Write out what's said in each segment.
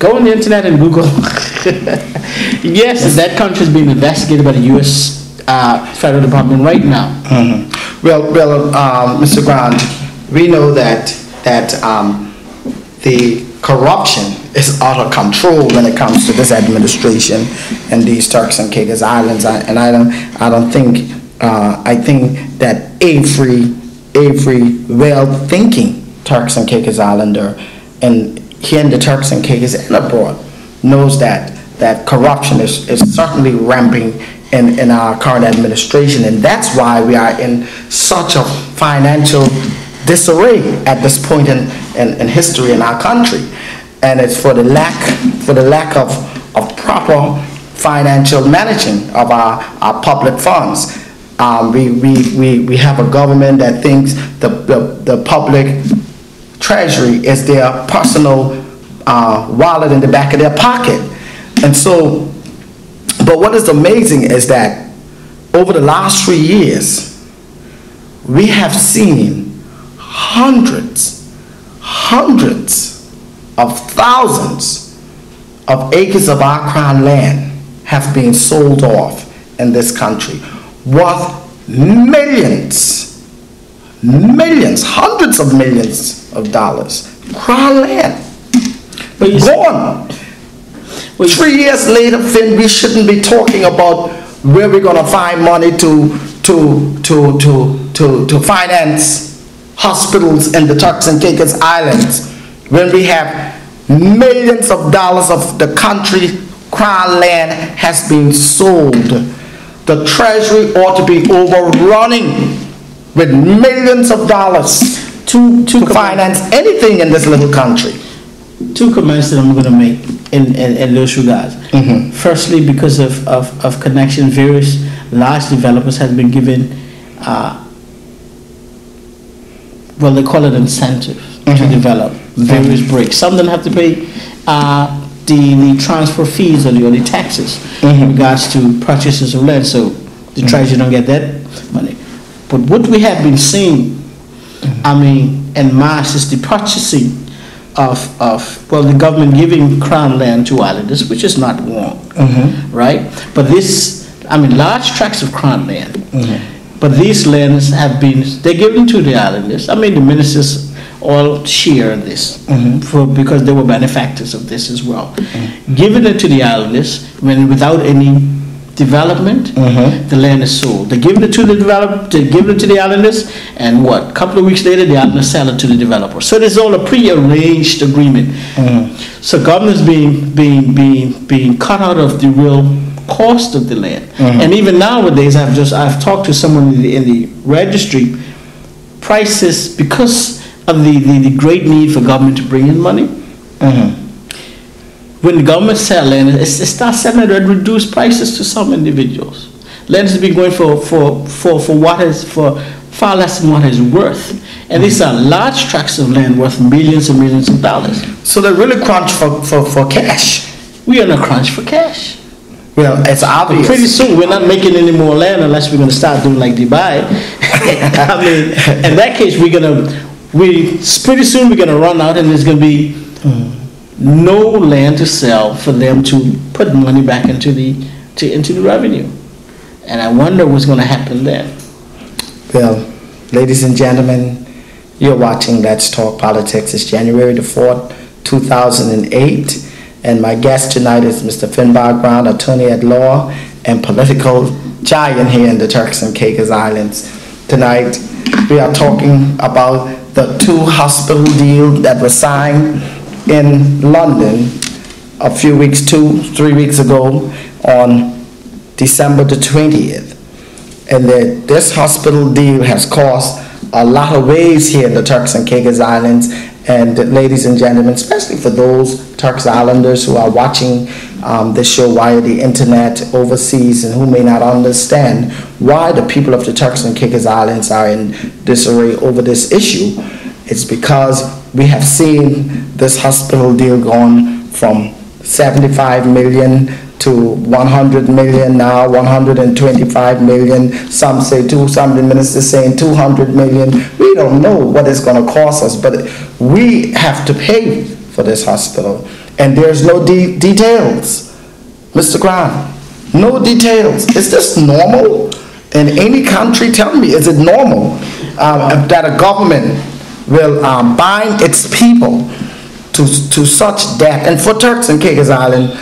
Go on the internet and Google. Yes, that country is being investigated by the U.S. Federal Department right now. Well, Mr. Grant, we know that the corruption is out of control when it comes to this administration and these Turks and Caicos Islands. I think that every well-thinking Turks and Caicos Islander, and here in the Turks and Caicos and abroad, knows that corruption is certainly ramping in our current administration, and that's why we are in such a financial disarray at this point in history in our country. And it's for the lack of proper financial managing of our public funds. We have a government that thinks the public treasury is their personal wallet in the back of their pocket. And so, but what is amazing is that over the last 3 years, we have seen hundreds of thousands of acres of our crown land have been sold off in this country, worth millions, hundreds of millions of dollars. Crown land gone. 3 years later, Finn, we shouldn't be talking about where we're going to find money to finance hospitals in the Turks and Caicos Islands when we have millions of dollars of the country crown land has been sold. The treasury ought to be overrunning with millions of dollars to finance anything in this little country. 2 comments that I'm going to make in those regards. Firstly, because of connection, various large developers have been given, well, they call it incentives to develop various breaks. Some don't have to pay the transfer fees or the taxes in regards to purchases of land, so the treasury don't get that money. But what we have been seeing, I mean, en masse, is the purchasing of the government giving crown land to islanders, which is not wrong, right? But this, I mean, large tracts of crown land, but these lands have been, they're given to the islanders. I mean, the ministers all share this because they were benefactors of this as well. Giving it to the islanders when without any development, the land is sold. They give it to the islanders, and what? A couple of weeks later, the islanders sell it to the developer. So there's all a pre-arranged agreement. So government's being cut out of the real cost of the land. And even nowadays, I've talked to someone in the registry. Prices, because of the great need for government to bring in money. When the government sell land, it starts selling at reduced prices to some individuals. Land has been going for far less than what it's worth. And these are large tracts of land worth millions and millions of dollars. So they really crunch for cash. We are in a crunch for cash. Well, it's obvious. Pretty soon we're not making any more land unless we're going to start doing like Dubai. I mean, in that case, pretty soon we're going to run out, and there's going to be no land to sell for them to put money back into the revenue. And I wonder what's going to happen then. Well, ladies and gentlemen, you're watching Let's Talk Politics. It's January the 4th, 2008. And my guest tonight is Mr. Finbar Brown, attorney at law and political giant here in the Turks and Caicos Islands. Tonight, we are talking about the 2 hospital deal that was signed in London a few weeks, 2-3 weeks ago on December the 20th. And this hospital deal has caused a lot of waves here in the Turks and Caicos Islands. And ladies and gentlemen, especially for those Turks Islanders who are watching this show via the internet overseas and who may not understand why the people of the Turks and Caicos Islands are in disarray over this issue, it's because we have seen this hospital deal gone from 75 million to 100 million, now 125 million. Some say some of the ministers saying 200 million. We don't know what it's going to cost us, but we have to pay for for this hospital. And there's no details, Mr. Grant. No details. Is this normal in any country? Tell me, is it normal that a government will bind its people to such debt? And for Turks and Caicos Island,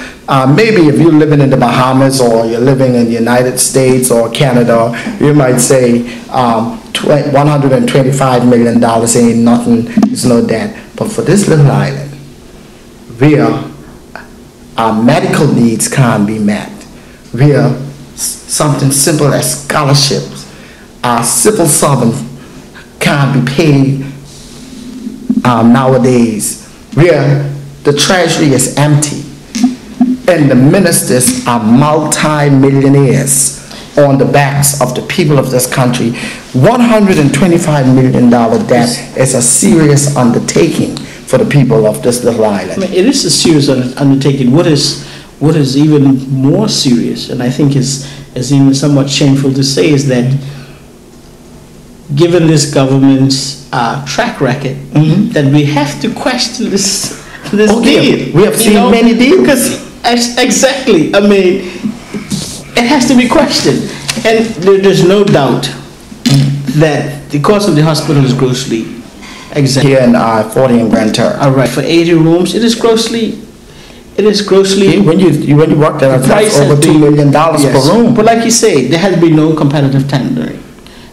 maybe if you're living in the Bahamas or you're living in the United States or Canada, you might say $125 million ain't nothing, it's no debt. But for this little island, where our medical needs can't be met, where something simple as scholarships, our civil servants can't be paid nowadays, where the treasury is empty and the ministers are multi-millionaires on the backs of the people of this country. $125 million debt is a serious undertaking for the people of this little island. I mean, it is a serious undertaking. What is even more serious, and I think is even somewhat shameful to say, is that given this government's track record, that we have to question this deal. We have seen many deals. Because exactly, I mean, it has to be questioned, and there's no doubt that the cost of the hospital is grossly exaggerated. Here in 40 and Grand Terre. All right, for 80 rooms, it is grossly. When you work there, that's over $2 million per room. But like you say, there has been no competitive tendering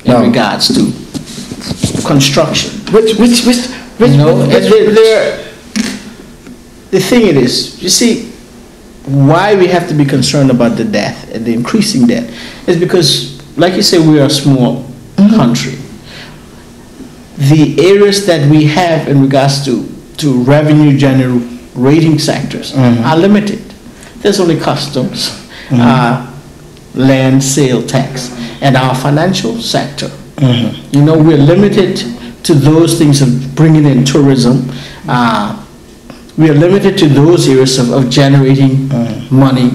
in regards to construction. The thing it is, you see, why we have to be concerned about the debt and the increasing debt is because, like you say, we are a small country. The areas that we have in regards to revenue generating sectors are limited. There's only customs, land sale tax, and our financial sector. You know, we're limited to those things of bringing in tourism. We are limited to those areas of generating money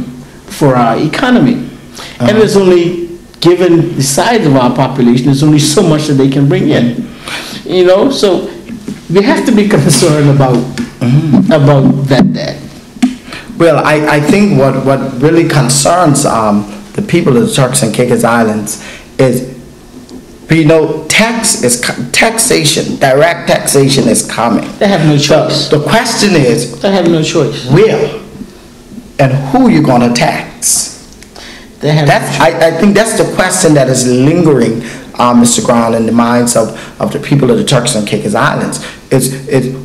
for our economy. And there's only, given the size of our population, there's only so much that they can bring in. You know, so we have to be concerned about that debt. Well, I think what really concerns the people of the Turks and Caicos Islands is, you know, taxation, direct taxation is coming. They have no choice. The question is, they have no choice. Where and who you gonna tax? They have. I think that's the question that is lingering, Mr. Grant, in the minds of the people of the Turks and Caicos Islands. Is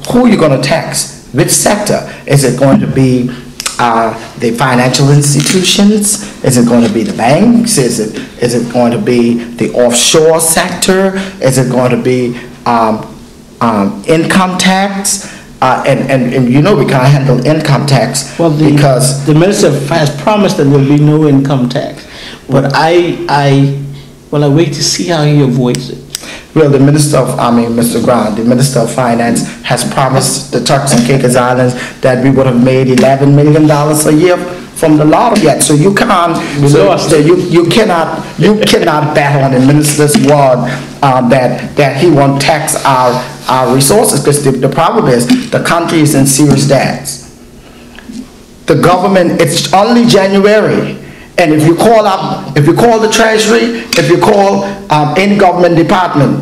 who you gonna tax? Which sector? Is it going to be the financial institutions? Is it going to be the banks? Is it going to be the offshore sector? Is it going to be income tax? And you know we can't handle income tax because the minister has promised that there will be no income tax. But I wait to see how he avoids it. Well, the Minister of, Mr. Grant, the Minister of Finance has promised the Turks and Caicos Islands that we would have made $11 million a year from the lottery yet. So you can't, you cannot bet on the minister's word that he won't tax our resources, because the problem is the country is in serious debts. The government, it's only January. And if you call the Treasury, if you call any government department,